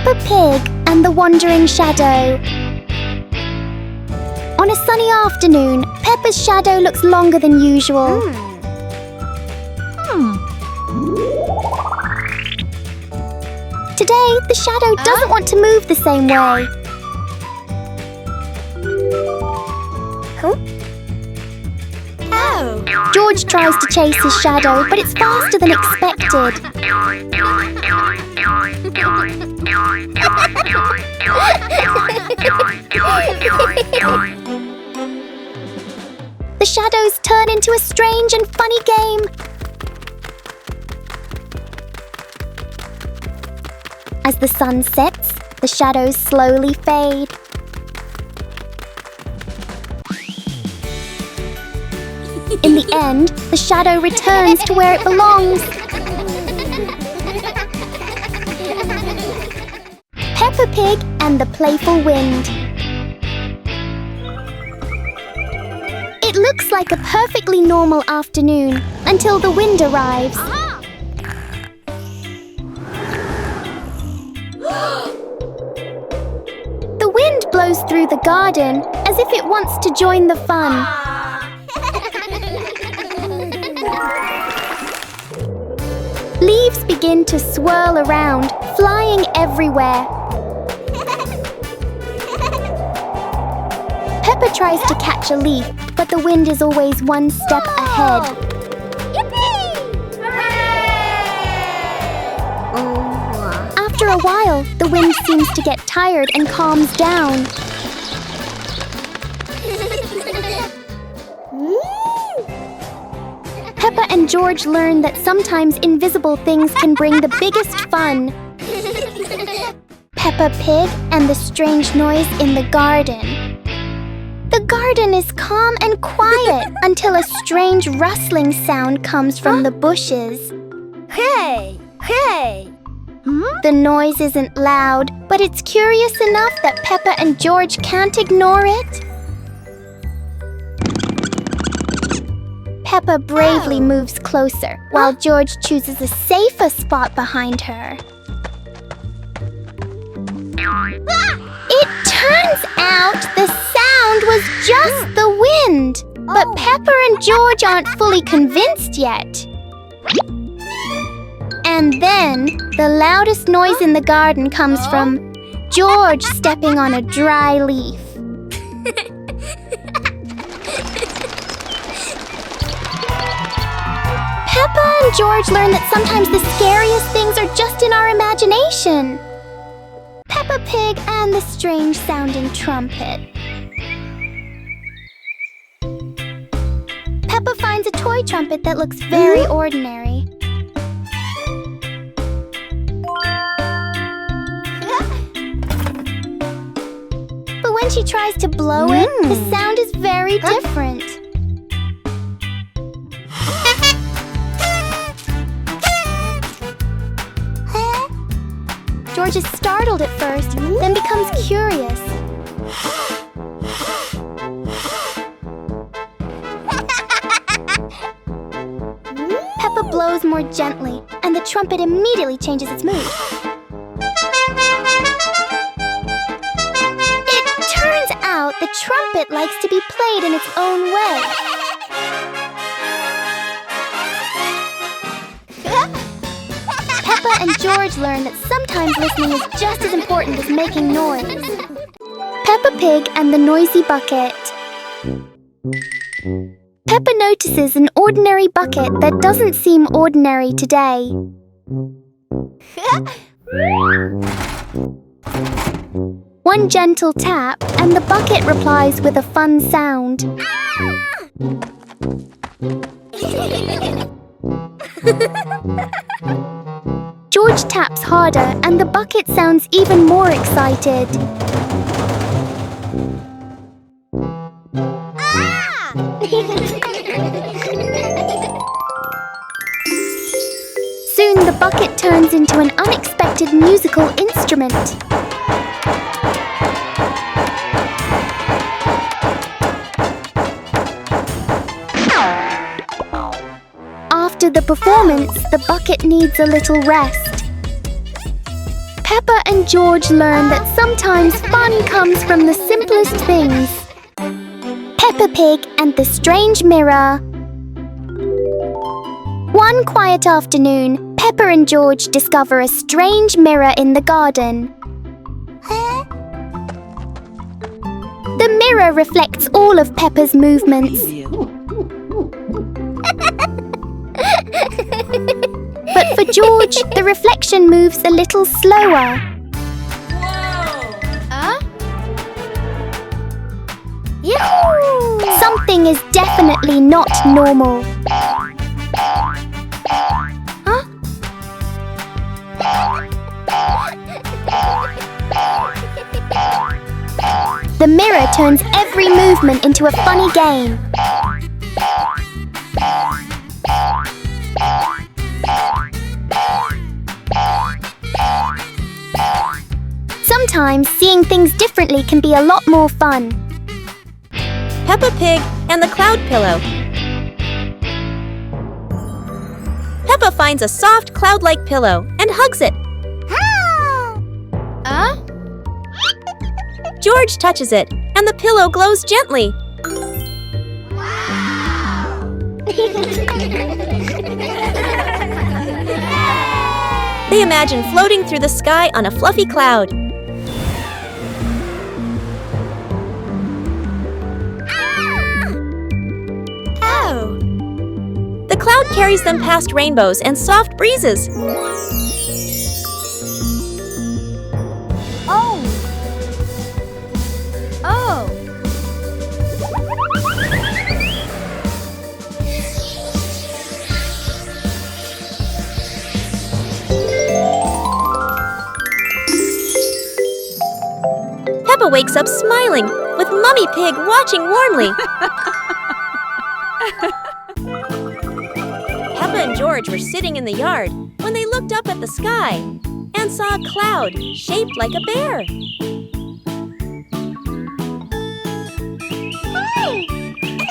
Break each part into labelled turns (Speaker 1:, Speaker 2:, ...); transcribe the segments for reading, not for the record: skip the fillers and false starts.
Speaker 1: Peppa Pig and the Wandering Shadow. On a sunny afternoon, Peppa's shadow looks longer than usual. Today, the shadow doesn't want to move the same way. George tries to chase his shadow, but it's faster than expected. The shadows turn into a strange and funny game. As the sun sets, the shadows slowly fade. In the end, the shadow returns to where it belongs. Peppa Pig and the Playful Wind. It looks like a perfectly normal afternoon until the wind arrives. The wind blows through the garden as if it wants to join the fun. Leaves begin to swirl around, flying everywhere. Peppa tries to catch a leaf, but the wind is always one step ahead. After a while, the wind seems to get tired and calms down. Peppa and George learn that sometimes invisible things can bring the biggest fun. Peppa Pig and the strange noise in the garden. The garden is calm and quiet until a strange rustling sound comes from the bushes.
Speaker 2: Hey! Hey!
Speaker 1: The noise isn't loud, but it's curious enough that Peppa and George can't ignore it. Peppa bravely moves closer, while George chooses a safer spot behind her. It turns out the sound was just the wind, but Peppa and George aren't fully convinced yet. And then, the loudest noise in the garden comes from George stepping on a dry leaf. Peppa and George learn that sometimes the scariest things are just in our imagination. Peppa Pig and the strange sounding trumpet. Peppa finds a toy trumpet that looks very ordinary. But when she tries to blow it, the sound is very different. George is startled at first, then becomes curious. Peppa blows more gently, and the trumpet immediately changes its mood. It turns out the trumpet likes to be played in its own way. Peppa and George learn that sometimes listening is just as important as making noise. Peppa Pig and the Noisy Bucket. Peppa notices an ordinary bucket that doesn't seem ordinary today. One gentle tap, and the bucket replies with a fun sound. George taps harder, and the bucket sounds even more excited. Soon the bucket turns into an unexpected musical instrument. After the performance, the bucket needs a little rest. Peppa and George learn that sometimes fun comes from the simplest things. Peppa Pig and the Strange Mirror. One quiet afternoon, Peppa and George discover a strange mirror in the garden. The mirror reflects all of Peppa's movements. But for George, the reflection moves a little slower.
Speaker 2: Yahoo!
Speaker 1: Something is definitely not normal. The mirror turns every movement into a funny game. Sometimes seeing things differently can be a lot more fun.
Speaker 3: Peppa Pig and the Cloud Pillow. Peppa finds a soft cloud-like pillow and hugs it. George touches it, and the pillow glows gently. They imagine floating through the sky on a fluffy cloud. The cloud carries them past rainbows and soft breezes. Peppa wakes up smiling, with Mummy Pig watching warmly. Peppa and George were sitting in the yard when they looked up at the sky and saw a cloud shaped like a bear.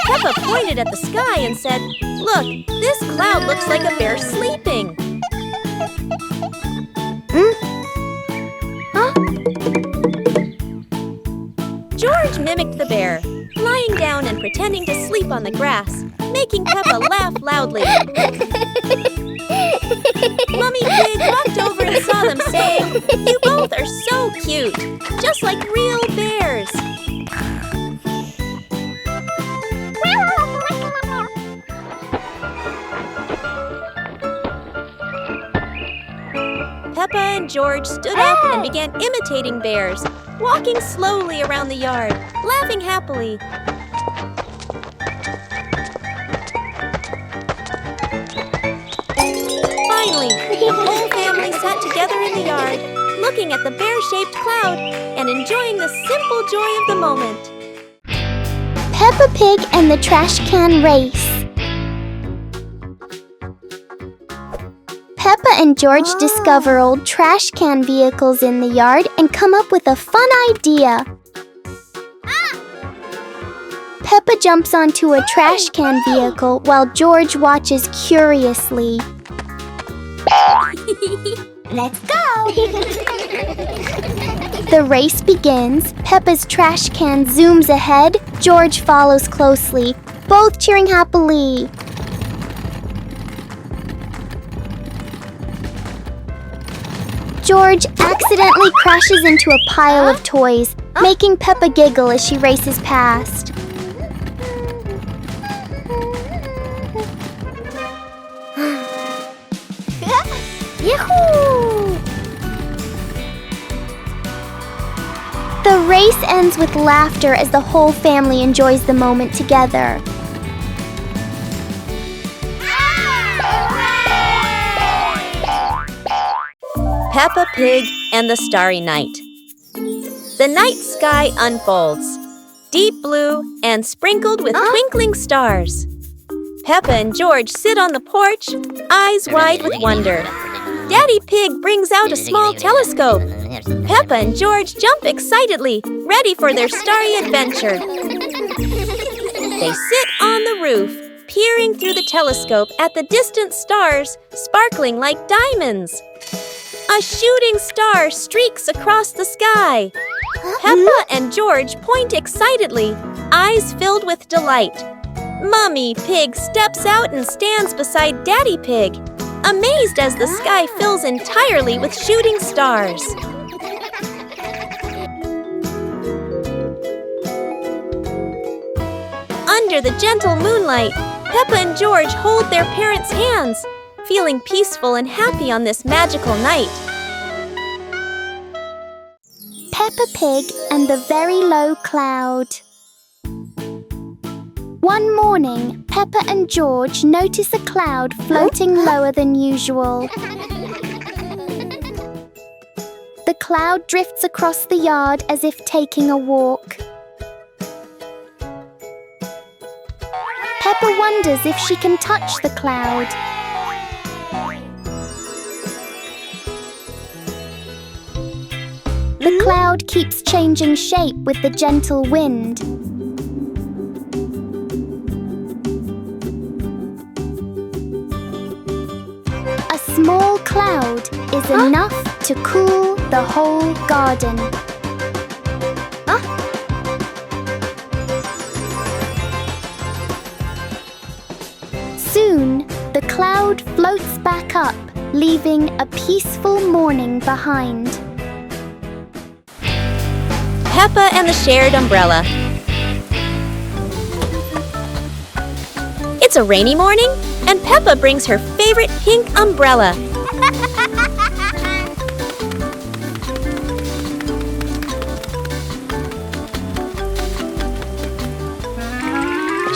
Speaker 3: Peppa pointed at the sky and said, "Look, this cloud looks like a bear sleeping." George mimicked the bear, lying down and pretending to sleep on the grass, making Peppa laugh loudly. Mummy Pig walked over and saw them, saying, "You both are so cute, just like real bears." Peppa and George stood up and began imitating bears, walking slowly around the yard, laughing happily. Finally, the whole family sat together in the yard, looking at the bear-shaped cloud and enjoying the simple joy of the moment.
Speaker 1: Peppa Pig and the Trash Can Race. Peppa and George discover old trash can vehicles in the yard and come up with a fun idea. Peppa jumps onto a trash can vehicle while George watches curiously.
Speaker 2: Let's go!
Speaker 1: The race begins. Peppa's trash can zooms ahead. George follows closely, both cheering happily. George accidentally crashes into a pile of toys, making Peppa giggle as she races past.
Speaker 2: Yahoo!
Speaker 1: The race ends with laughter as the whole family enjoys the moment together.
Speaker 3: Peppa Pig and the Starry Night. The night sky unfolds, deep blue and sprinkled with twinkling stars. Peppa and George sit on the porch, eyes wide with wonder. Daddy Pig brings out a small telescope. Peppa and George jump excitedly, ready for their starry adventure. They sit on the roof, peering through the telescope at the distant stars, sparkling like diamonds. A shooting star streaks across the sky. Peppa and George point excitedly, eyes filled with delight. Mummy Pig steps out and stands beside Daddy Pig, amazed as the sky fills entirely with shooting stars. Under the gentle moonlight, Peppa and George hold their parents' hands, feeling peaceful and happy on this magical night.
Speaker 1: Peppa Pig and the Very Low Cloud. One morning, Peppa and George notice a cloud floating lower than usual. The cloud drifts across the yard as if taking a walk. Peppa wonders if she can touch the cloud. The cloud keeps changing shape with the gentle wind. A small cloud is enough to cool the whole garden. Soon, the cloud floats back up, leaving a peaceful morning behind.
Speaker 3: Peppa and the Shared Umbrella. It's a rainy morning, and Peppa brings her favorite pink umbrella.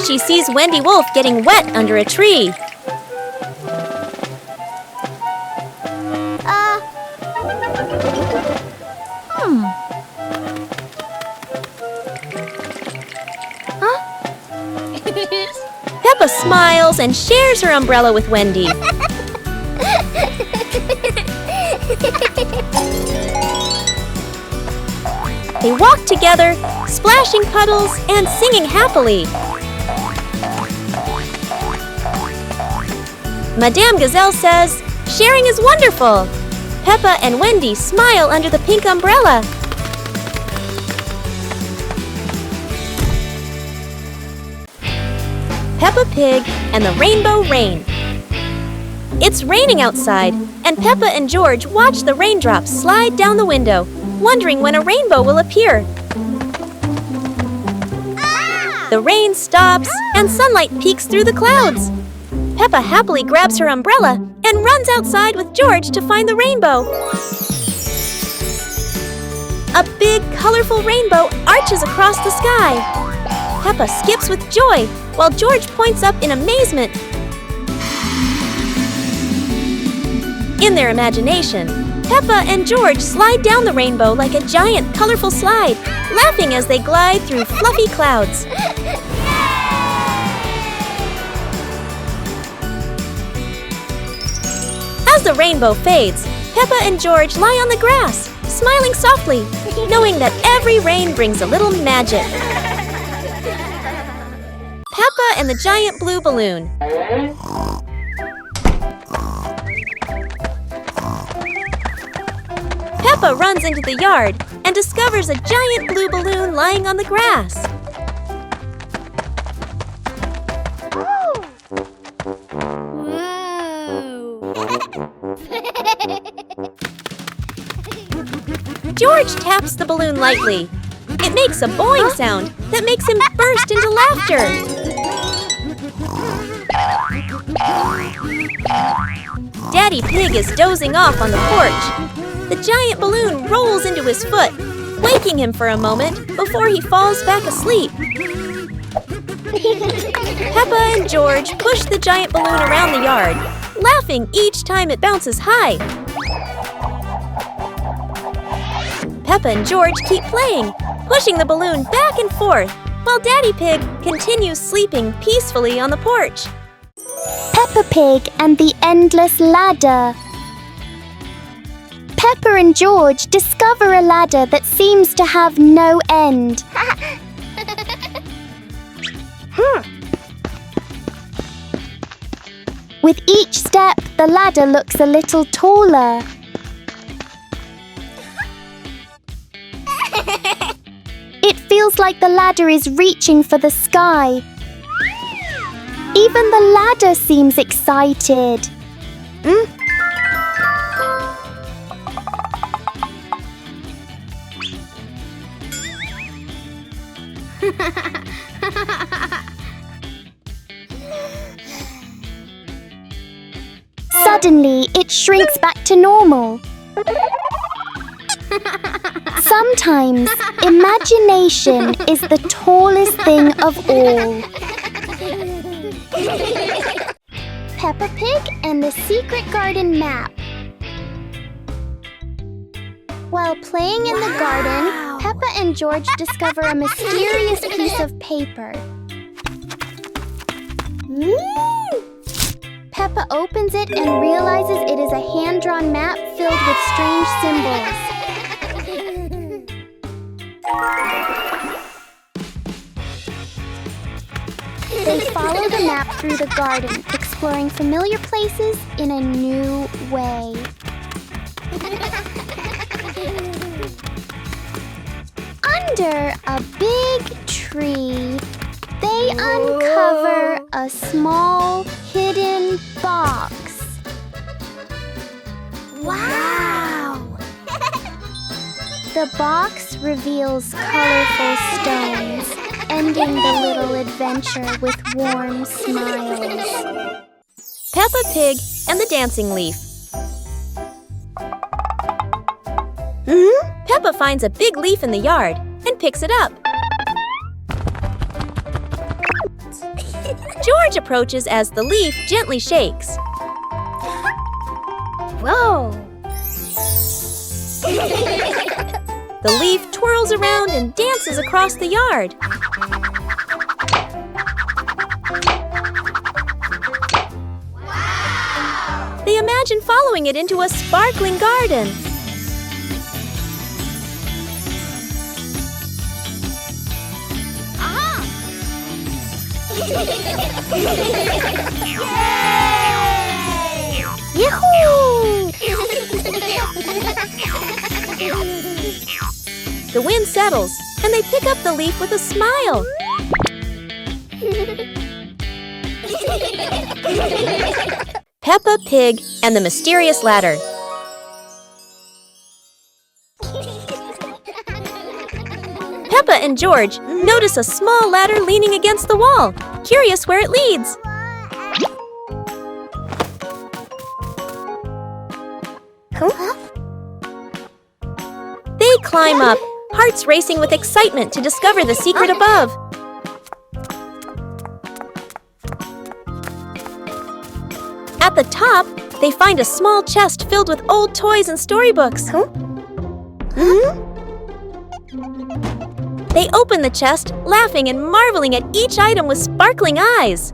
Speaker 3: She sees Wendy Wolf getting wet under a tree. Peppa smiles and shares her umbrella with Wendy. They walk together, splashing puddles and singing happily. Madame Gazelle says, "Sharing is wonderful." Peppa and Wendy smile under the pink umbrella. Peppa Pig and the Rainbow Rain. It's raining outside, and Peppa and George watch the raindrops slide down the window, wondering when a rainbow will appear. The rain stops, and sunlight peeks through the clouds. Peppa happily grabs her umbrella and runs outside with George to find the rainbow. A big, colorful rainbow arches across the sky. Peppa skips with joy, while George points up in amazement. In their imagination, Peppa and George slide down the rainbow like a giant, colorful slide, laughing as they glide through fluffy clouds. As the rainbow fades, Peppa and George lie on the grass, smiling softly, knowing that every rain brings a little magic. Peppa and the Giant Blue Balloon. Peppa runs into the yard and discovers a giant blue balloon lying on the grass. George taps the balloon lightly. It makes a boing sound that makes him burst into laughter. Daddy Pig is dozing off on the porch. The giant balloon rolls into his foot, waking him for a moment before he falls back asleep. Peppa and George push the giant balloon around the yard, laughing each time it bounces high. Peppa and George keep playing, pushing the balloon back and forth, while Daddy Pig continues sleeping peacefully on the porch.
Speaker 1: Peppa Pig and the Endless Ladder. Peppa and George discover a ladder that seems to have no end. With each step, the ladder looks a little taller. It feels like the ladder is reaching for the sky. Even the ladder seems excited. Suddenly, it shrinks back to normal. Sometimes, imagination is the tallest thing of all. Peppa Pig and the Secret Garden Map. While playing in the garden, Peppa and George discover a mysterious piece of paper. Peppa opens it and realizes it is a hand-drawn map filled with strange symbols. They follow the map through the garden, exploring familiar places in a new way. Under a big tree, they uncover a small hidden box. Wow! The box reveals colorful stones, ending the little adventure with warm smiles.
Speaker 3: Peppa Pig and the Dancing Leaf. Peppa finds a big leaf in the yard and picks it up. George approaches as the leaf gently shakes.
Speaker 2: Whoa!
Speaker 3: The leaf twirls around and dances across the yard. Wow! They imagine following it into a sparkling garden.
Speaker 2: Yahoo!
Speaker 3: The wind settles, and they pick up the leaf with a smile. Peppa Pig and the Mysterious Ladder. Peppa and George notice a small ladder leaning against the wall, curious where it leads. They climb up, hearts racing with excitement to discover the secret above. At the top, they find a small chest filled with old toys and storybooks. They open the chest, laughing and marveling at each item with sparkling eyes.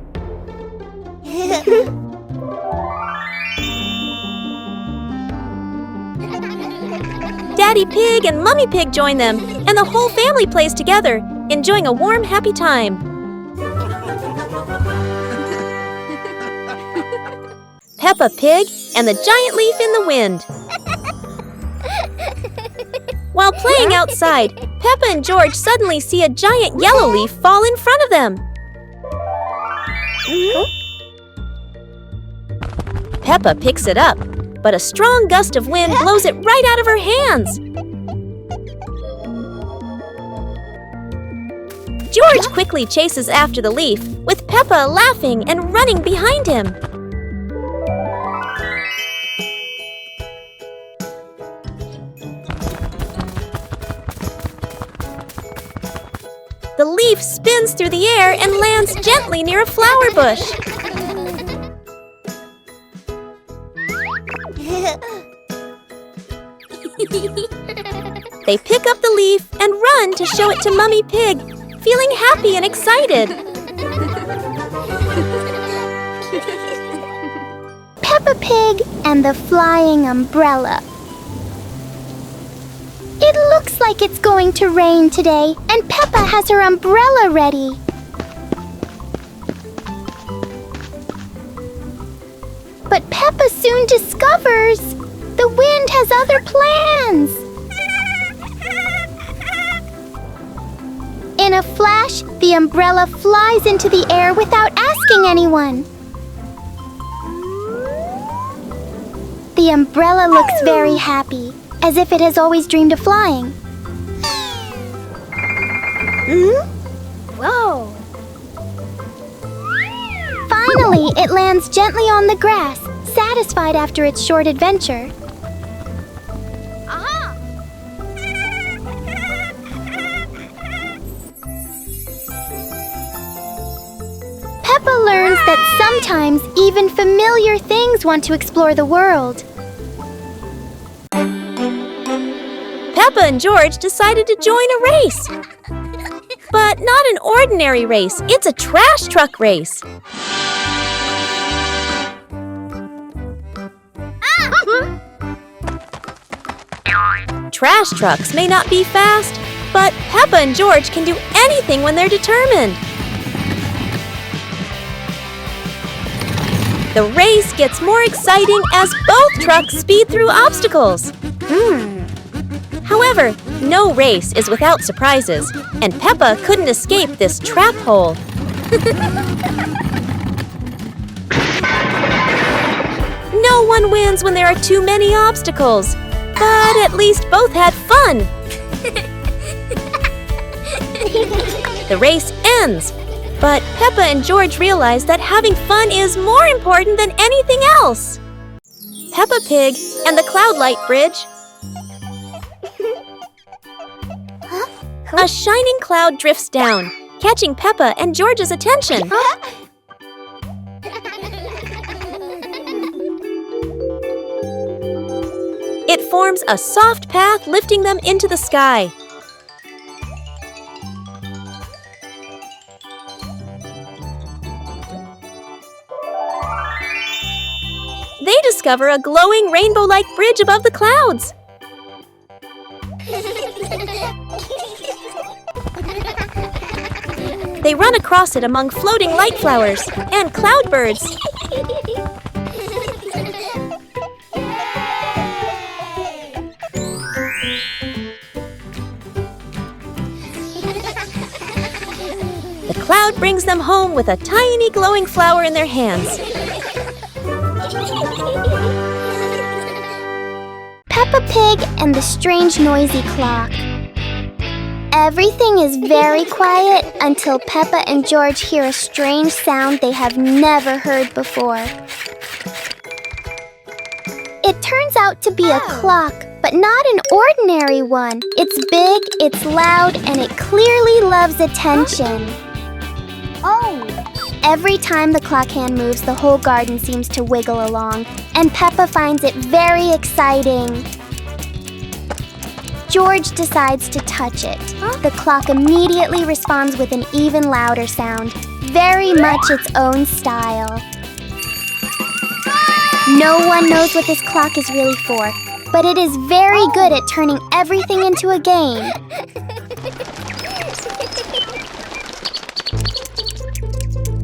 Speaker 3: Daddy Pig and Mummy Pig join them, and the whole family plays together, enjoying a warm, happy time. Peppa Pig and the Giant Leaf in the Wind. While playing outside, Peppa and George suddenly see a giant yellow leaf fall in front of them. Peppa picks it up, but a strong gust of wind blows it right out of her hands. George quickly chases after the leaf, with Peppa laughing and running behind him. The leaf spins through the air and lands gently near a flower bush. They pick up the leaf and run to show it to Mummy Pig, feeling happy and excited.
Speaker 1: Peppa Pig and the Flying Umbrella. It looks like it's going to rain today, and Peppa has her umbrella ready. But Peppa soon discovers the wind has other plans. In a flash, the umbrella flies into the air without asking anyone. The umbrella looks very happy, as if it has always dreamed of flying.
Speaker 2: Whoa!
Speaker 1: Finally, it lands gently on the grass, satisfied after its short adventure.
Speaker 2: Aha!
Speaker 1: Peppa learns that sometimes even familiar things want to explore the world.
Speaker 3: Peppa and George decided to join a race. But not an ordinary race, it's a trash truck race. Trash trucks may not be fast, but Peppa and George can do anything when they're determined. The race gets more exciting as both trucks speed through obstacles. However, no race is without surprises, and Peppa couldn't escape this trap hole. No one wins when there are too many obstacles, but at least both had fun. The race ends, but Peppa and George realize that having fun is more important than anything else. Peppa Pig and the Cloud Light Bridge. A shining cloud drifts down, catching Peppa and George's attention. It forms a soft path lifting them into the sky. They discover a glowing rainbow-like bridge above the clouds. They run across it among floating light flowers and cloudbirds. The cloud brings them home with a tiny glowing flower in their hands.
Speaker 1: Peppa Pig and the strange noisy clock. Everything is very quiet until Peppa and George hear a strange sound they have never heard before. It turns out to be a clock, but not an ordinary one. It's big, it's loud, and it clearly loves attention. Every time the clock hand moves, the whole garden seems to wiggle along, and Peppa finds it very exciting. George decides to touch it. The clock immediately responds with an even louder sound, very much its own style. No one knows what this clock is really for, but it is very good at turning everything into a game.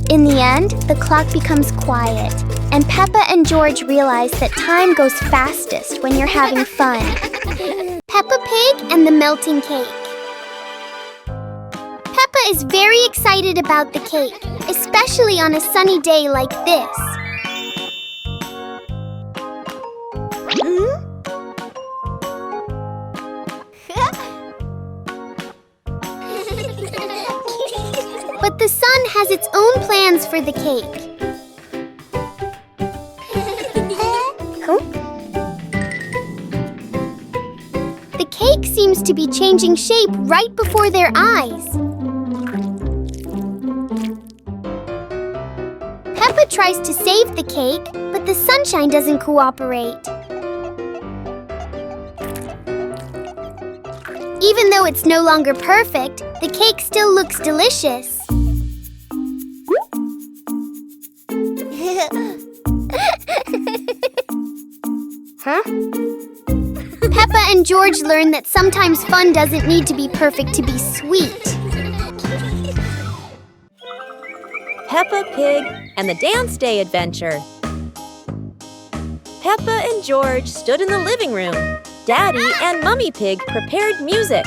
Speaker 1: In the end, the clock becomes quiet, and Peppa and George realize that time goes fastest when you're having fun. Peppa Pig and the melting cake. Peppa is very excited about the cake, especially on a sunny day like this. But the sun has its own plans for the cake. The cake seems to be changing shape right before their eyes. Peppa tries to save the cake, but the sunshine doesn't cooperate. Even though it's no longer perfect, the cake still looks delicious. Peppa and George learn that sometimes fun doesn't need to be perfect to be sweet.
Speaker 3: Peppa Pig and the Dance Day Adventure. Peppa and George stood in the living room. Daddy and Mummy Pig prepared music.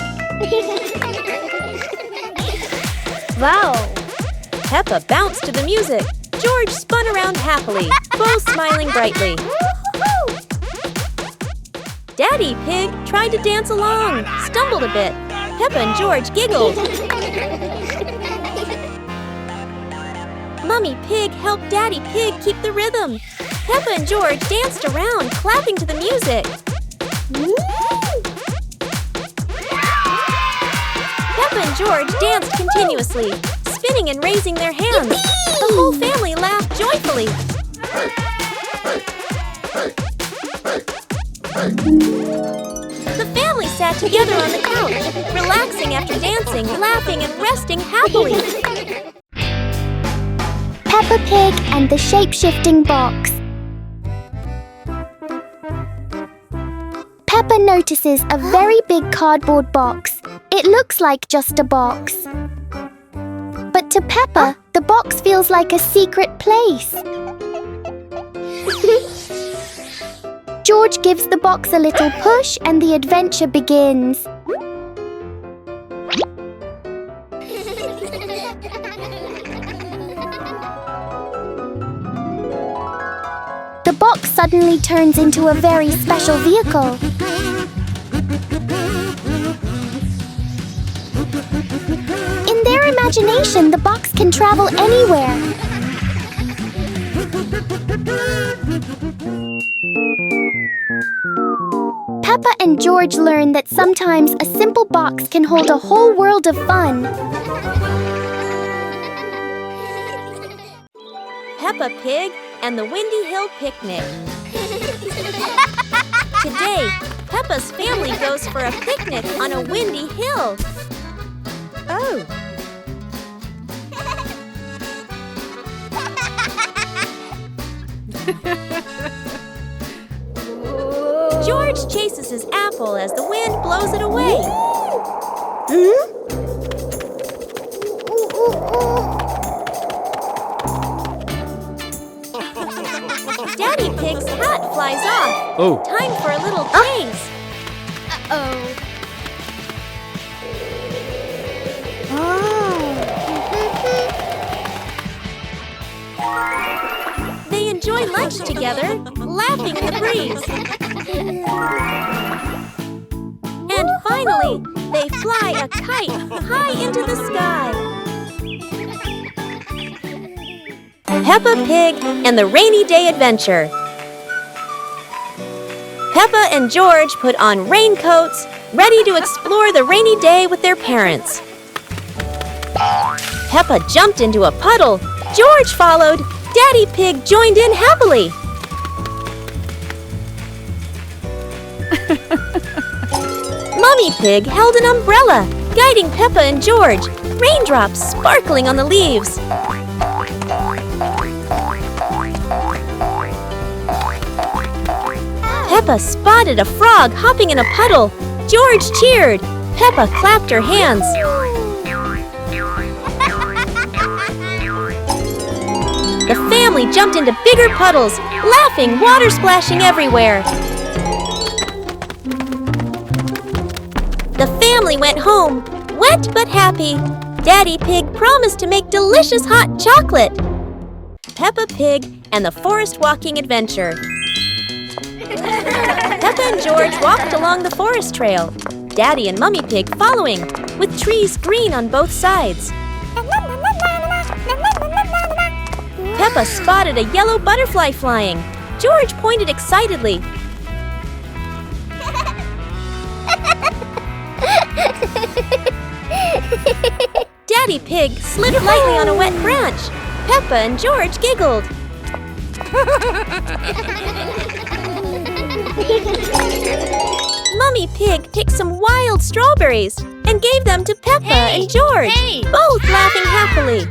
Speaker 2: Wow!
Speaker 3: Peppa bounced to the music. George spun around happily, both smiling brightly. Daddy Pig tried to dance along, stumbled a bit. Peppa and George giggled. Mummy Pig helped Daddy Pig keep the rhythm. Peppa and George danced around, clapping to the music. Peppa and George danced continuously, spinning and raising their hands. The whole family laughed joyfully. The family sat together on the couch, relaxing after dancing, laughing, and resting happily.
Speaker 1: Peppa Pig and the shape-shifting box. Peppa notices a very big cardboard box. It looks like just a box. But to Peppa, the box feels like a secret place. George gives the box a little push and the adventure begins. The box suddenly turns into a very special vehicle. In their imagination, the box can travel anywhere. Peppa and George learn that sometimes a simple box can hold a whole world of fun.
Speaker 3: Peppa Pig and the Windy Hill Picnic. Today, Peppa's family goes for a picnic on a windy hill. Oh! George chases his apple as the wind blows it away. Daddy Pig's hat flies off.
Speaker 4: Oh.
Speaker 3: Time for a little chase. They enjoy lunch together, laughing in the breeze. And finally, they fly a kite high into the sky. Peppa Pig and the Rainy Day Adventure. Peppa and George put on raincoats, ready to explore the rainy day with their parents. Peppa jumped into a puddle. George followed. Daddy Pig joined in happily. Mummy Pig held an umbrella, guiding Peppa and George, raindrops sparkling on the leaves. Peppa spotted a frog hopping in a puddle. George cheered. Peppa clapped her hands. The family jumped into bigger puddles, laughing, water splashing everywhere. The family went home, wet but happy. Daddy Pig promised to make delicious hot chocolate. Peppa Pig and the Forest Walking Adventure. Peppa and George walked along the forest trail, Daddy and Mummy Pig following, with trees green on both sides. Peppa spotted a yellow butterfly flying. George pointed excitedly. Daddy Pig slid lightly on a wet branch. Peppa and George giggled. Mummy Pig picked some wild strawberries and gave them to Peppa and George, both laughing happily.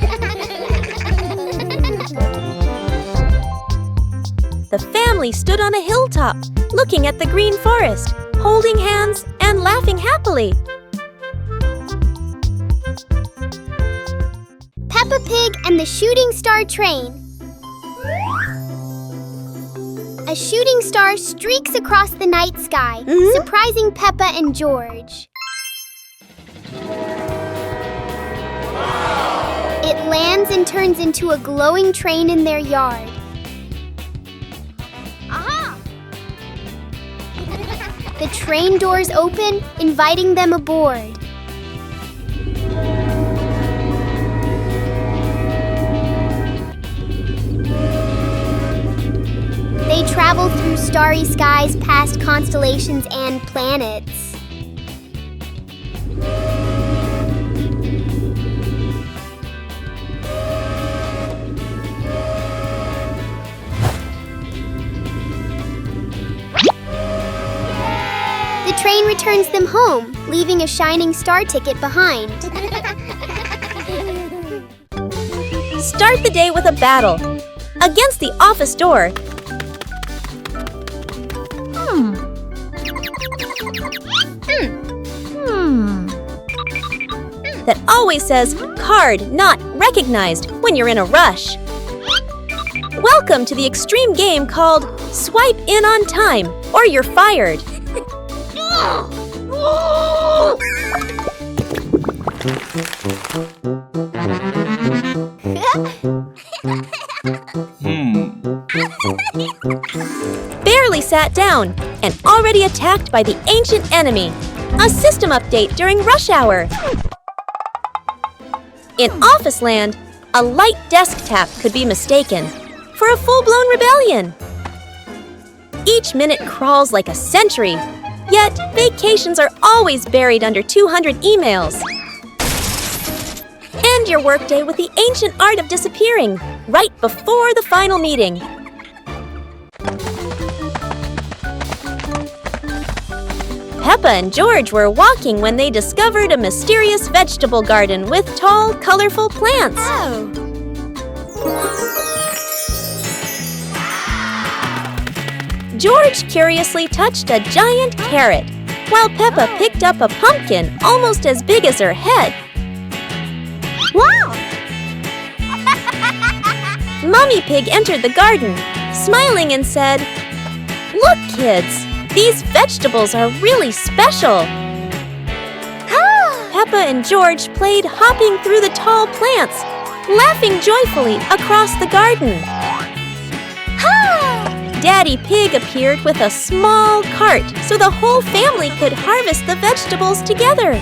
Speaker 3: The family stood on a hilltop, looking at the green forest, holding hands and laughing happily.
Speaker 1: Peppa Pig and the Shooting Star Train. A shooting star streaks across the night sky, surprising Peppa and George. It lands and turns into a glowing train in their yard. Aha! The train doors open, inviting them aboard. They travel through starry skies past constellations and planets. The train returns them home, leaving a shining star ticket behind.
Speaker 3: Start the day with a battle. Against the office door. That always says, card not recognized when you're in a rush. Welcome to the extreme game called Swipe In on Time or You're Fired. Barely sat down and already attacked by the ancient enemy. A system update during rush hour. In Office Land, a light desk tap could be mistaken for a full-blown rebellion. Each minute crawls like a century, yet vacations are always buried under 200 emails. End your workday with the ancient art of disappearing right before the final meeting. Peppa and George were walking when they discovered a mysterious vegetable garden with tall, colorful plants. George curiously touched a giant carrot, while Peppa picked up a pumpkin almost as big as her head.
Speaker 1: Wow!
Speaker 3: Mummy Pig entered the garden, smiling and said, "Look, kids, these vegetables are really special." Peppa and George played hopping through the tall plants, laughing joyfully across the garden. Daddy Pig appeared with a small cart so the whole family could harvest the vegetables together.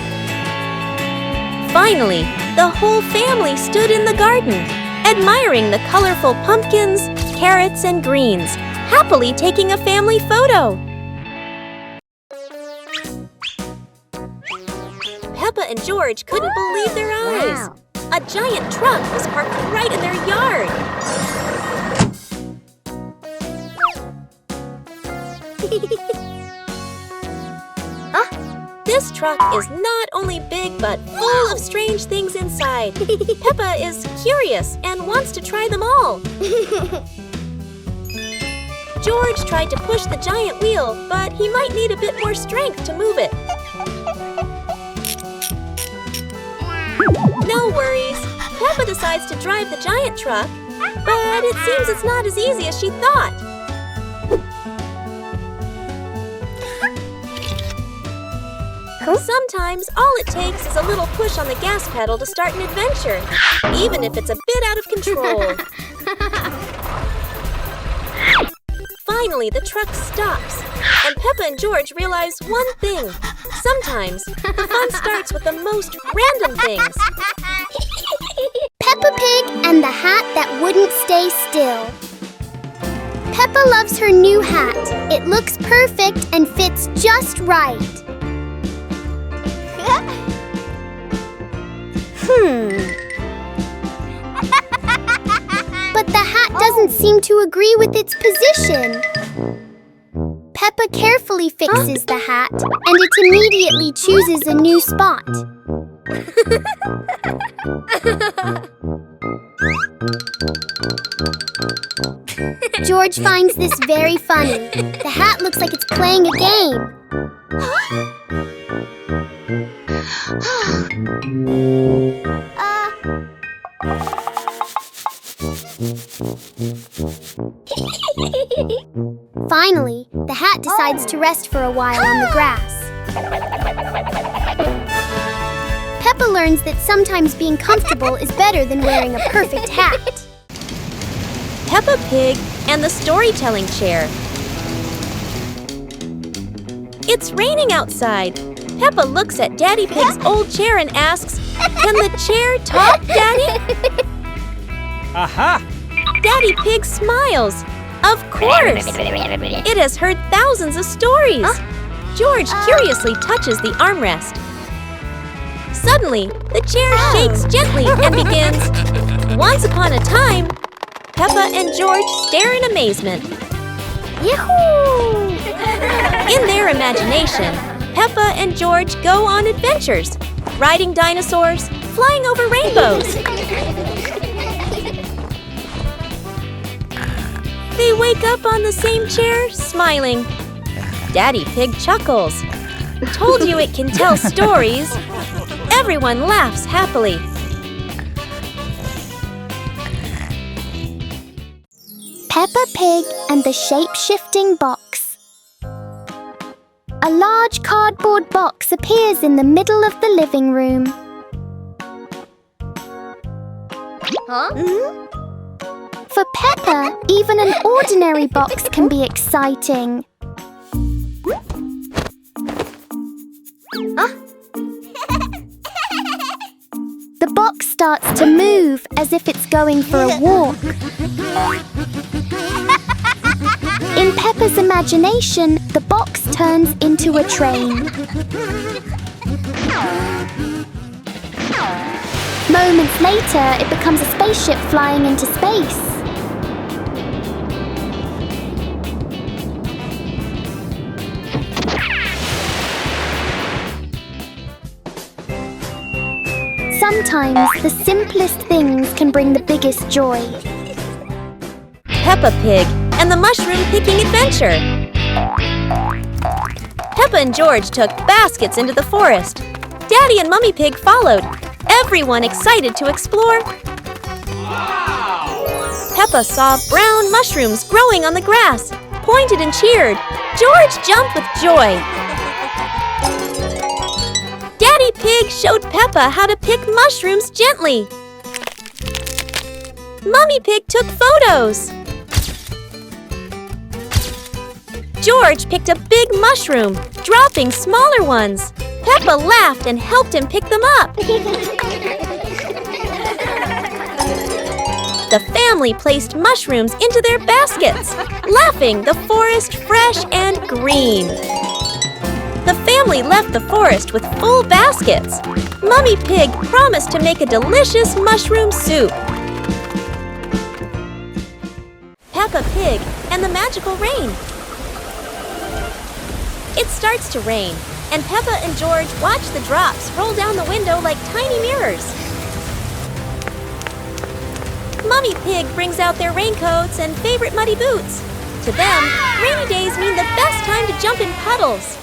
Speaker 3: Finally, the whole family stood in the garden, admiring the colorful pumpkins, carrots, and greens, happily taking a family photo. Peppa and George couldn't believe their eyes.
Speaker 1: Wow.
Speaker 3: A giant truck was parked right in their yard. This truck is not only big but full of strange things inside. Peppa is curious and wants to try them all. George tried to push the giant wheel, but he might need a bit more strength to move it. No worries. Peppa decides to drive the giant truck, but it seems it's not as easy as she thought. Sometimes all it takes is a little push on the gas pedal to start an adventure, even if it's a bit out of control. Finally, the truck stops, and Peppa and George realize one thing. Sometimes, the fun starts with the most random things.
Speaker 1: Peppa Pig and the hat that wouldn't stay still. Peppa loves her new hat. It looks perfect and fits just right. But the hat doesn't seem to agree with its position. Peppa carefully fixes the hat, and it immediately chooses a new spot. George finds this very funny. The hat looks like it's playing a game. Finally, the hat decides to rest for a while on the grass. Peppa learns that sometimes being comfortable is better than wearing a perfect hat.
Speaker 3: Peppa Pig and the storytelling chair. It's raining outside. Peppa looks at Daddy Pig's old chair and asks, "Can the chair talk, Daddy?"
Speaker 4: Aha!
Speaker 3: Daddy Pig smiles. Of course! It has heard thousands of stories. George curiously touches the armrest. Suddenly, the chair shakes gently and begins, "Once upon a time." Peppa and George stare in amazement.
Speaker 1: Yahoo!
Speaker 3: In their imagination, Peppa and George go on adventures, riding dinosaurs, flying over rainbows. They wake up on the same chair, smiling. Daddy Pig chuckles. Told you it can tell stories. Everyone laughs happily.
Speaker 1: Peppa Pig and the shape-shifting box. A large cardboard box appears in the middle of the living room. For Peppa, even an ordinary box can be exciting. The box starts to move as if it's going for a walk. In Peppa's imagination, the box turns into a train. Moments later, it becomes a spaceship flying into space. Sometimes the simplest things can bring the biggest joy.
Speaker 3: Peppa Pig and the mushroom-picking adventure. Peppa and George took baskets into the forest. Daddy and Mummy Pig followed, everyone excited to explore. Peppa saw brown mushrooms growing on the grass, pointed and cheered. George jumped with joy. Daddy Pig showed Peppa how to pick mushrooms gently. Mummy Pig took photos. George picked a big mushroom, dropping smaller ones. Peppa laughed and helped him pick them up. The family placed mushrooms into their baskets, laughing, the forest fresh and green. The family left the forest with full baskets. Mummy Pig promised to make a delicious mushroom soup. Peppa Pig and the magical rain. It starts to rain, and Peppa and George watch the drops roll down the window like tiny mirrors. Mummy Pig brings out their raincoats and favorite muddy boots. To them, rainy days mean the best time to jump in puddles.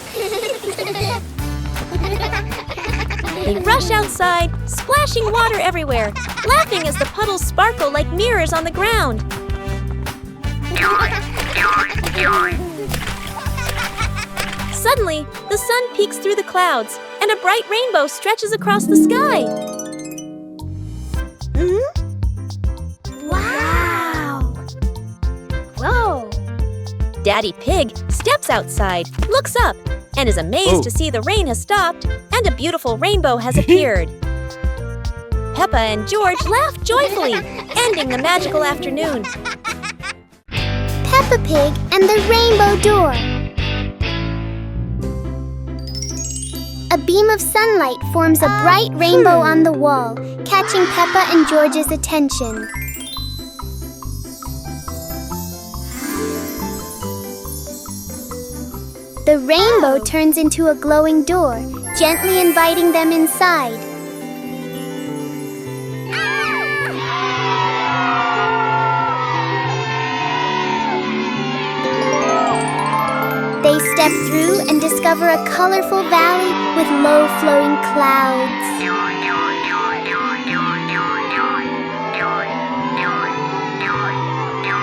Speaker 3: They rush outside, splashing water everywhere, laughing as the puddles sparkle like mirrors on the ground. Suddenly, the sun peeks through the clouds, and a bright rainbow stretches across the sky.
Speaker 1: Wow! Whoa!
Speaker 3: Daddy Pig steps outside, looks up, and is amazed to see the rain has stopped and a beautiful rainbow has appeared. Peppa and George laugh joyfully, ending the magical afternoon.
Speaker 1: Peppa Pig and the rainbow door. A beam of sunlight forms a bright rainbow on the wall, catching Peppa and George's attention. The rainbow turns into a glowing door, gently inviting them inside. They step through and discover a colorful valley with low-flowing clouds.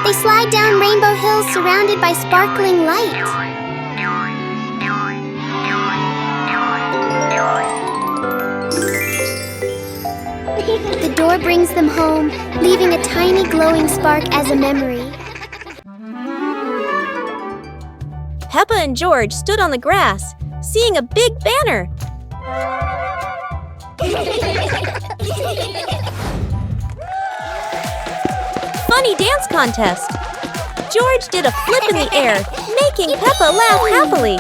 Speaker 1: They slide down rainbow hills surrounded by sparkling light. The door brings them home, leaving a tiny glowing spark as a memory.
Speaker 3: Peppa and George stood on the grass, seeing a big banner. Funny dance contest. George did a flip in the air, making Peppa laugh happily.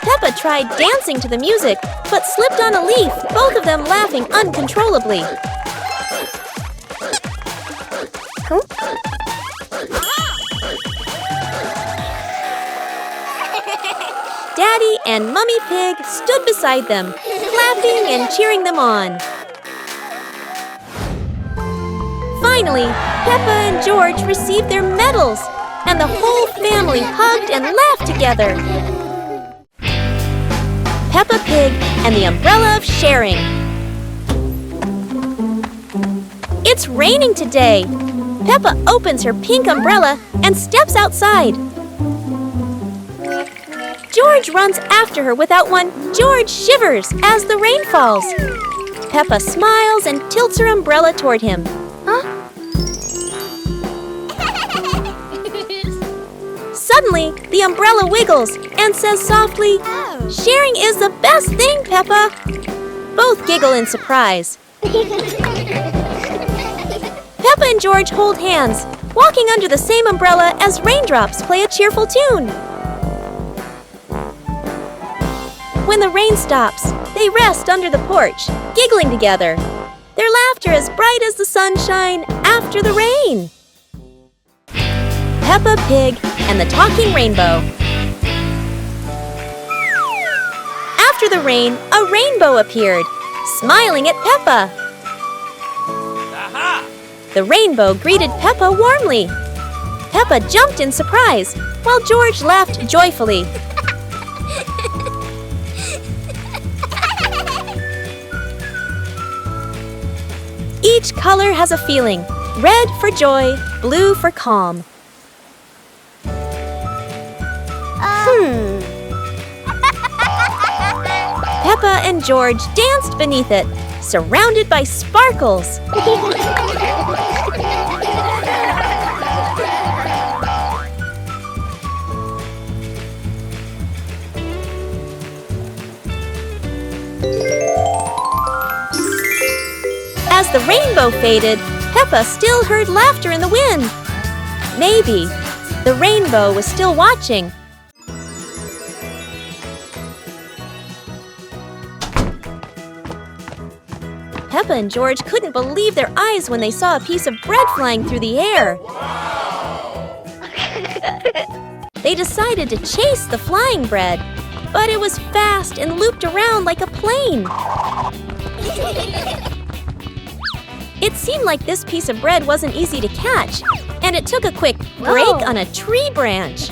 Speaker 3: Peppa tried dancing to the music, but slipped on a leaf, both of them laughing uncontrollably. Daddy and Mummy Pig stood beside them, clapping and cheering them on. Finally, Peppa and George received their medals, and the whole family hugged and laughed together. Peppa Pig and the Umbrella of Sharing. It's raining today. Peppa opens her pink umbrella and steps outside. George runs after her without one. George shivers as the rain falls. Peppa smiles and tilts her umbrella toward him. Suddenly, the umbrella wiggles and says softly, "Sharing is the best thing, Peppa." Both giggle in surprise. Peppa and George hold hands, walking under the same umbrella as raindrops play a cheerful tune. When the rain stops, they rest under the porch, giggling together. Their laughter as bright as the sunshine after the rain. Peppa Pig and the Talking Rainbow. After the rain, a rainbow appeared, smiling at Peppa.
Speaker 4: Aha!
Speaker 3: The rainbow greeted Peppa warmly. Peppa jumped in surprise, while George laughed joyfully. Each color has a feeling. Red for joy, blue for calm. Peppa and George danced beneath it, surrounded by sparkles. As the rainbow faded, Peppa still heard laughter in the wind. Maybe the rainbow was still watching. Peppa and George couldn't believe their eyes when they saw a piece of bread flying through the air. They decided to chase the flying bread, but it was fast and looped around like a plane. It seemed like this piece of bread wasn't easy to catch, and it took a quick break on a tree branch.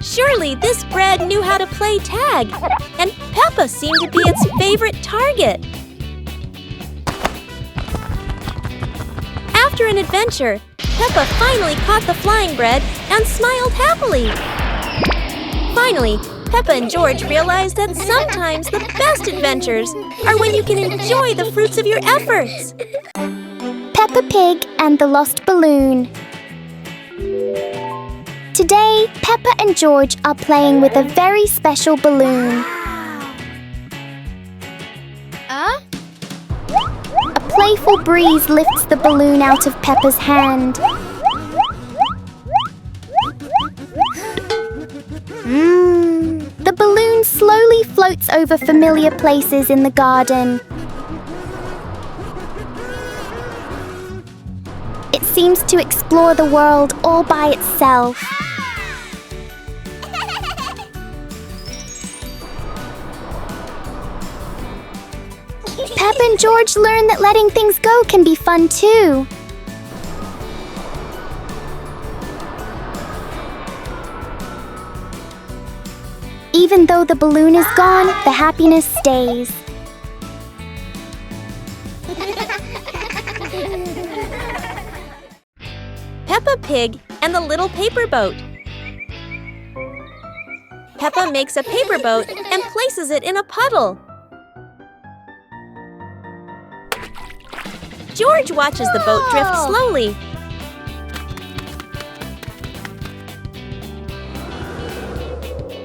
Speaker 3: Surely this bread knew how to play tag, and Peppa seemed to be its favorite target. After an adventure, Peppa finally caught the flying bread and smiled happily. Finally, Peppa and George realized that sometimes the best adventures are when you can enjoy the fruits of your efforts.
Speaker 1: Peppa Pig and the Lost Balloon. Today, Peppa and George are playing with a very special balloon. A playful breeze lifts the balloon out of Peppa's hand. The balloon slowly floats over familiar places in the garden. It seems to explore the world all by itself. Peppa and George learn that letting things go can be fun too. Even though the balloon is gone, the happiness stays.
Speaker 3: Peppa Pig and the Little Paper Boat. Peppa makes a paper boat and places it in a puddle. George watches the boat drift slowly.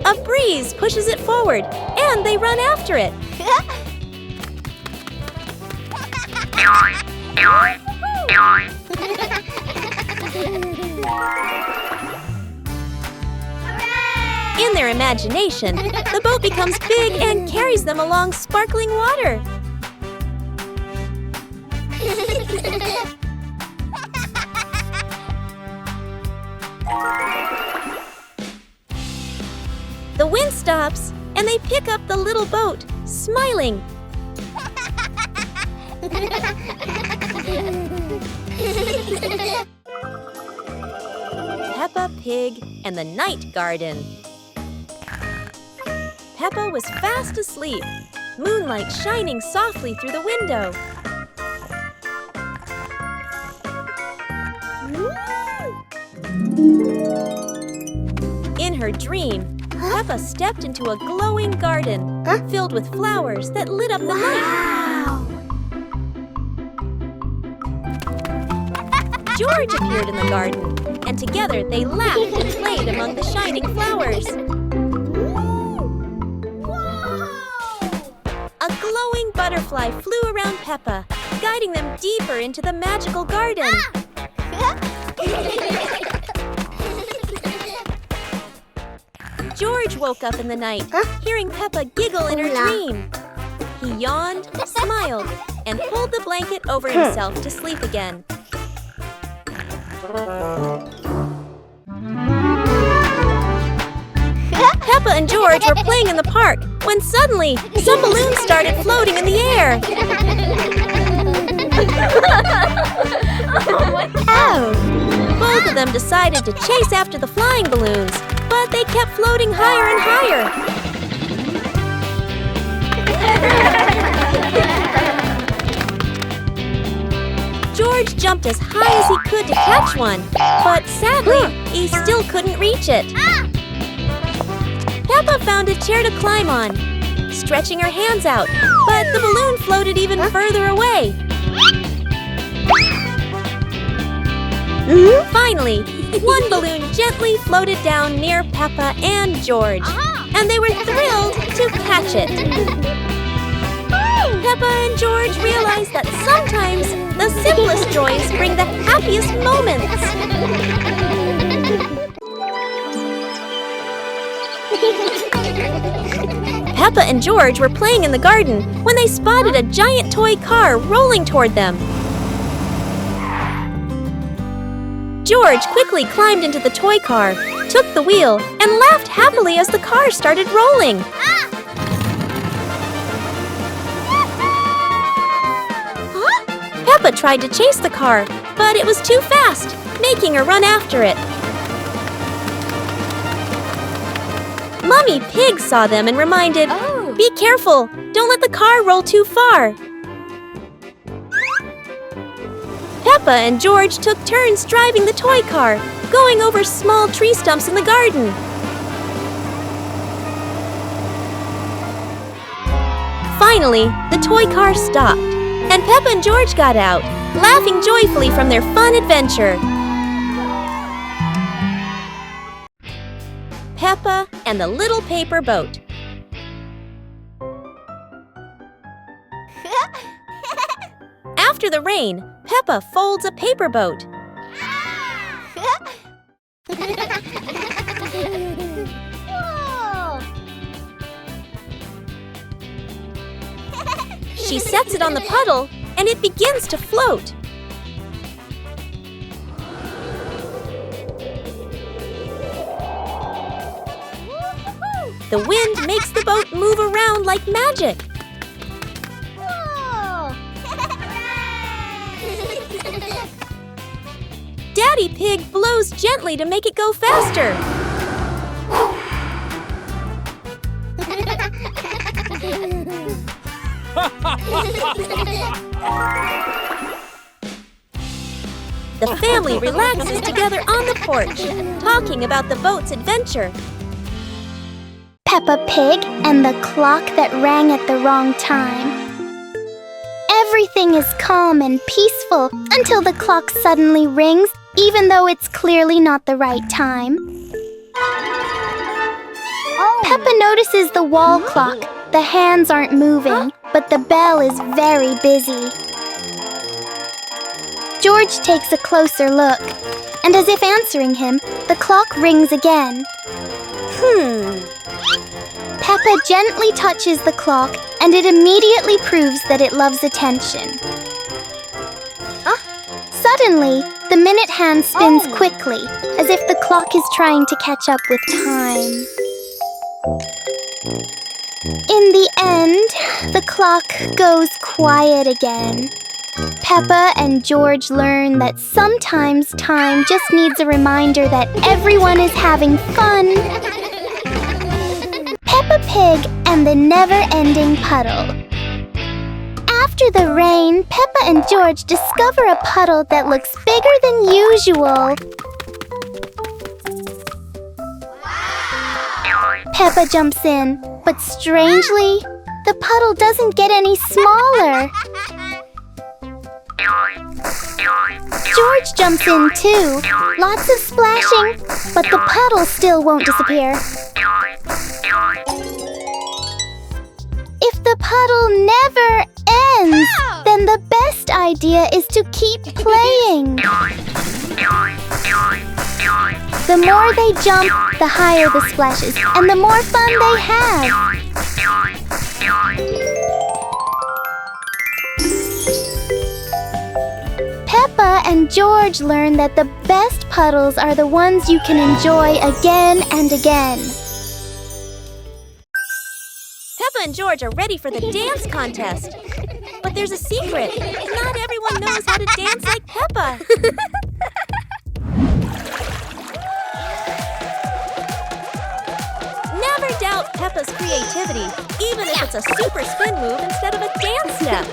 Speaker 3: A breeze pushes it forward, and they run after it. In their imagination, the boat becomes big and carries them along sparkling water. The wind stops, and they pick up the little boat, smiling. Peppa Pig and the Night Garden. Peppa was fast asleep, moonlight shining softly through the window. In her dream, Peppa stepped into a glowing garden filled with flowers that lit up the night. George appeared in the garden, and together they laughed and played among the shining flowers. A glowing butterfly flew around Peppa, guiding them deeper into the magical garden. George woke up in the night, hearing Peppa giggle in her dream. He yawned, smiled, and pulled the blanket over himself to sleep again. Peppa and George were playing in the park when suddenly some balloons started floating in the air. Both of them decided to chase after the flying balloons, but they kept floating higher and higher. George jumped as high as he could to catch one, but sadly, he still couldn't reach it. Peppa found a chair to climb on, stretching her hands out, but the balloon floated even further away. Finally, one balloon gently floated down near Peppa and George, and they were thrilled to catch it. Peppa and George realized that sometimes the simplest joys bring the happiest moments. Peppa and George were playing in the garden when they spotted a giant toy car rolling toward them. George quickly climbed into the toy car, took the wheel, and laughed happily as the car started rolling. Peppa tried to chase the car, but it was too fast, making her run after it. Mummy Pig saw them and reminded, "Be careful, don't let the car roll too far." Peppa and George took turns driving the toy car, going over small tree stumps in the garden. Finally, the toy car stopped, and Peppa and George got out, laughing joyfully from their fun adventure. Peppa and the Little Paper Boat. After the rain, Peppa folds a paper boat. She sets it on the puddle, and it begins to float. The wind makes the boat move around like magic. Daddy Pig blows gently to make it go faster. The family relaxes together on the porch, talking about the boat's adventure.
Speaker 1: Peppa Pig and the clock that rang at the wrong time. Everything is calm and peaceful until the clock suddenly rings, even though it's clearly not the right time. Peppa notices the wall clock. The hands aren't moving, but the bell is very busy. George takes a closer look, and as if answering him, the clock rings again. Peppa gently touches the clock, and it immediately proves that it loves attention. Suddenly, the minute hand spins quickly, as if the clock is trying to catch up with time. In the end, the clock goes quiet again. Peppa and George learn that sometimes time just needs a reminder that everyone is having fun. Peppa Pig and the never-ending puddle. After the rain, Peppa and George discover a puddle that looks bigger than usual. Peppa jumps in, but strangely, the puddle doesn't get any smaller. George jumps in too. Lots of splashing, but the puddle still won't disappear. If the puddle never ends, then the best idea is to keep playing. The more they jump, the higher the splashes, and the more fun they have. Peppa and George learn that the best puddles are the ones you can enjoy again and again.
Speaker 3: Peppa and George are ready for the dance contest. But there's a secret. Not everyone knows how to dance like Peppa. Never doubt Peppa's creativity, even if it's a super spin move instead of a dance step.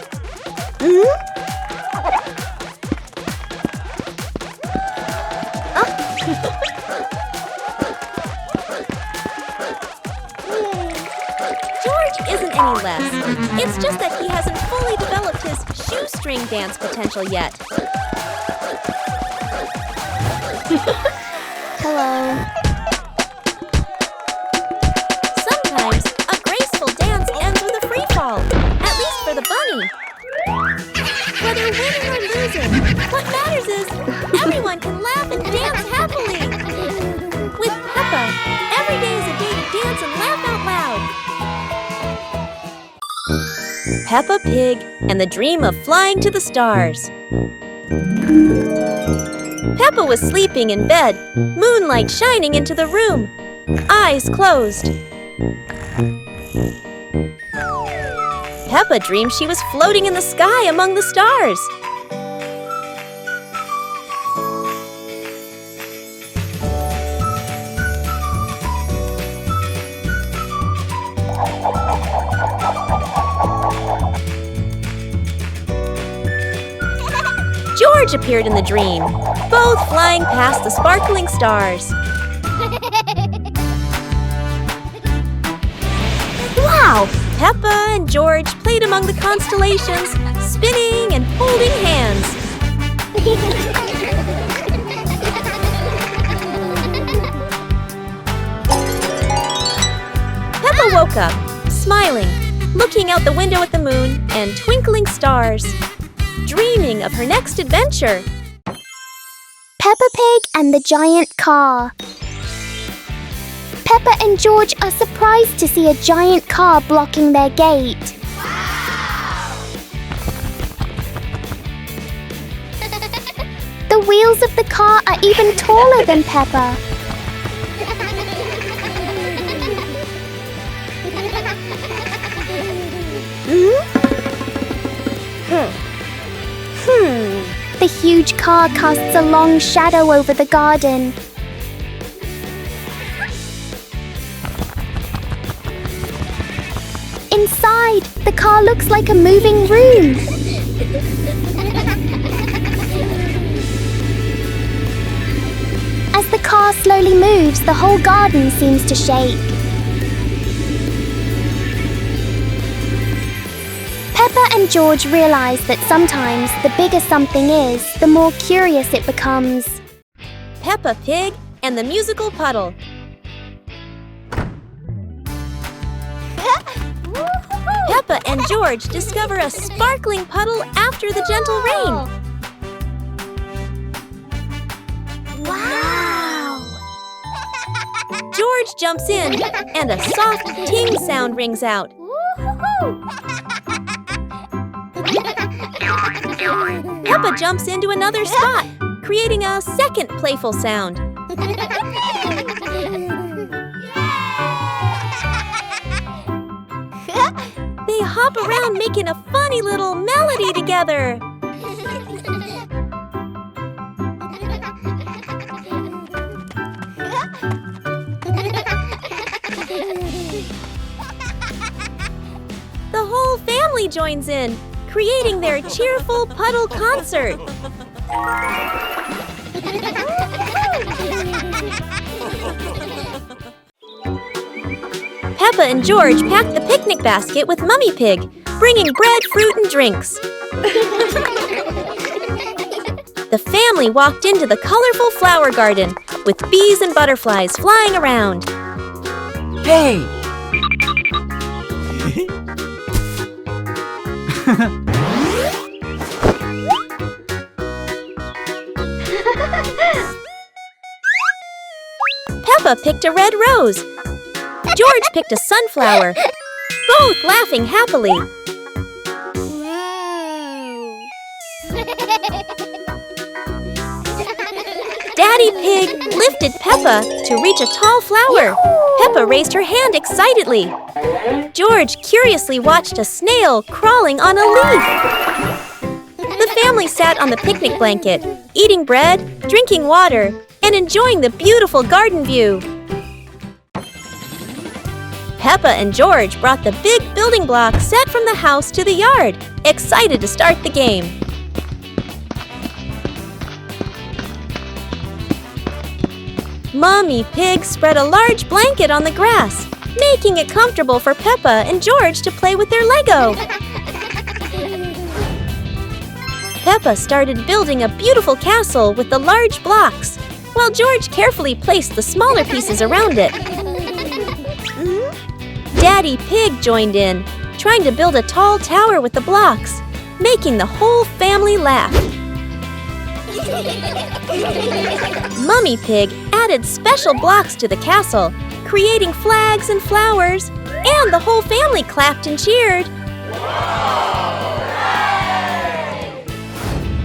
Speaker 3: George isn't any less. It's just that he hasn't fully developed his shoestring dance potential yet.
Speaker 1: Hello.
Speaker 3: Sometimes a graceful dance ends with a free fall, at least for the bunny. Whether winning or losing, what matters is everyone can laugh and dance happily. With Peppa, every day is a day to dance and laugh out loud. Peppa Pig and the Dream of Flying to the Stars. Peppa was sleeping in bed, moonlight shining into the room, eyes closed. Peppa dreamed she was floating in the sky among the stars. George appeared in the dream, both flying past the sparkling stars. Wow! Peppa and George played among the constellations, spinning and holding hands. Peppa woke up, smiling, looking out the window at the moon and twinkling stars, dreaming of her next adventure.
Speaker 1: Peppa Pig and the giant car. Peppa and George are surprised to see a giant car blocking their gate. The wheels of the car are even taller than Peppa. The huge car casts a long shadow over the garden. Inside, the car looks like a moving room. car slowly moves, the whole garden seems to shake. Peppa and George realize that sometimes the bigger something is, the more curious it becomes.
Speaker 3: Peppa Pig and the musical puddle. Peppa and George discover a sparkling puddle after the gentle rain.
Speaker 1: Wow!
Speaker 3: George jumps in, and a soft ting sound rings out. Peppa jumps into another spot, creating a second playful sound. They hop around making a funny little melody together. The whole family joins in, creating their cheerful puddle concert. Peppa and George pack the picnic basket with Mummy Pig, bringing bread, fruit, and drinks. The family walked into the colorful flower garden with bees and butterflies flying around.
Speaker 4: Hey!
Speaker 3: Peppa picked a red rose. George picked a sunflower, both laughing happily. Daddy Pig lifted Peppa to reach a tall flower. Peppa raised her hand excitedly. George curiously watched a snail crawling on a leaf. The family sat on the picnic blanket, eating bread, drinking water, and enjoying the beautiful garden view. Peppa and George brought the big building block set from the house to the yard, excited to start the game. Mummy Pig spread a large blanket on the grass, making it comfortable for Peppa and George to play with their Lego. Peppa started building a beautiful castle with the large blocks, while George carefully placed the smaller pieces around it. Daddy Pig joined in, trying to build a tall tower with the blocks, making the whole family laugh. Mummy Pig added special blocks to the castle, creating flags and flowers, and the whole family clapped and cheered.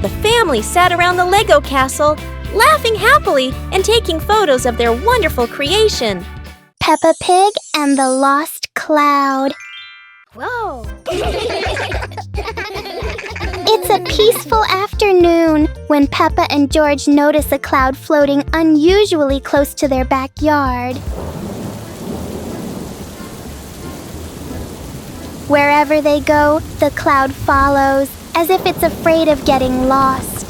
Speaker 3: The family sat around the Lego castle, laughing happily and taking photos of their wonderful creation.
Speaker 1: Peppa Pig and the Lost Cloud.
Speaker 2: Whoa!
Speaker 1: It's a peaceful afternoon when Peppa and George notice a cloud floating unusually close to their backyard. Wherever they go, the cloud follows, as if it's afraid of getting lost.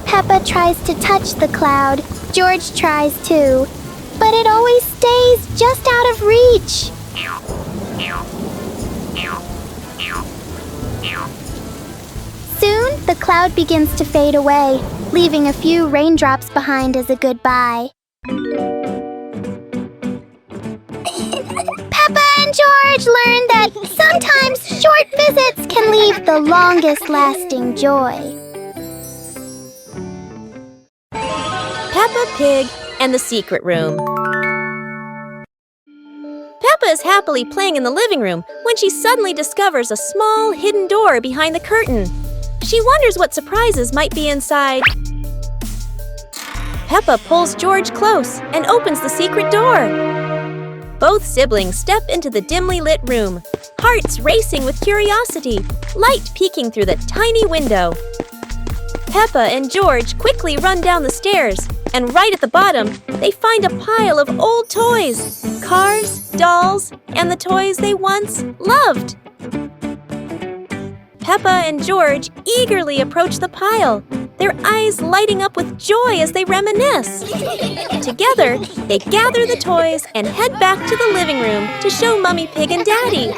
Speaker 1: Peppa tries to touch the cloud. George tries too, but it always stays just out of reach. Soon, the cloud begins to fade away, leaving a few raindrops behind as a goodbye. Peppa and George learn that sometimes short visits can leave the longest-lasting joy.
Speaker 3: Peppa Pig and the Secret Room. Peppa is happily playing in the living room when she suddenly discovers a small hidden door behind the curtain. She wonders what surprises might be inside. Peppa pulls George close and opens the secret door. Both siblings step into the dimly lit room, hearts racing with curiosity, light peeking through the tiny window. Peppa and George quickly run down the stairs, and right at the bottom, they find a pile of old toys, cars, dolls, and the toys they once loved. Peppa and George eagerly approach the pile, their eyes lighting up with joy as they reminisce. Together, they gather the toys and head back to the living room to show Mummy Pig and Daddy.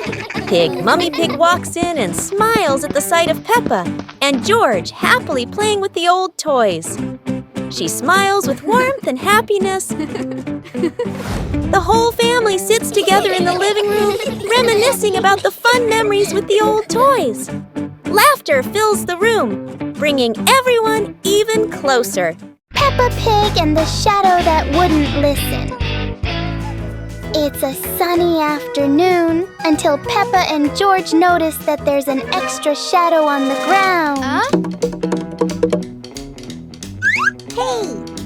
Speaker 3: Mummy Pig walks in and smiles at the sight of Peppa and George happily playing with the old toys. She smiles with warmth and happiness. The whole family sits together in the living room, reminiscing about the fun memories with the old toys. Laughter fills the room, bringing everyone even closer.
Speaker 1: Peppa Pig and the shadow that wouldn't listen. It's a sunny afternoon until Peppa and George notice that there's an extra shadow on the ground.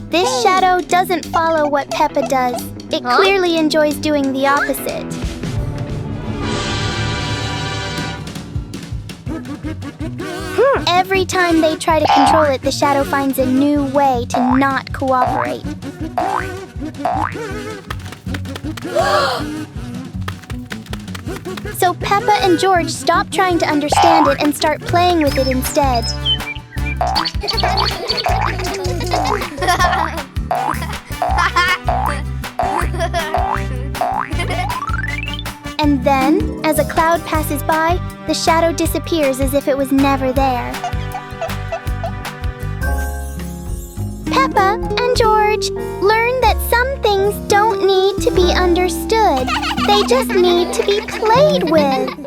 Speaker 1: This shadow doesn't follow what Peppa does. It clearly enjoys doing the opposite. Every time they try to control it, the shadow finds a new way to not cooperate. So Peppa and George stop trying to understand it and start playing with it instead. And then, as a cloud passes by, the shadow disappears as if it was never there. Peppa and George learn that some things don't need to be understood. They just need to be played with.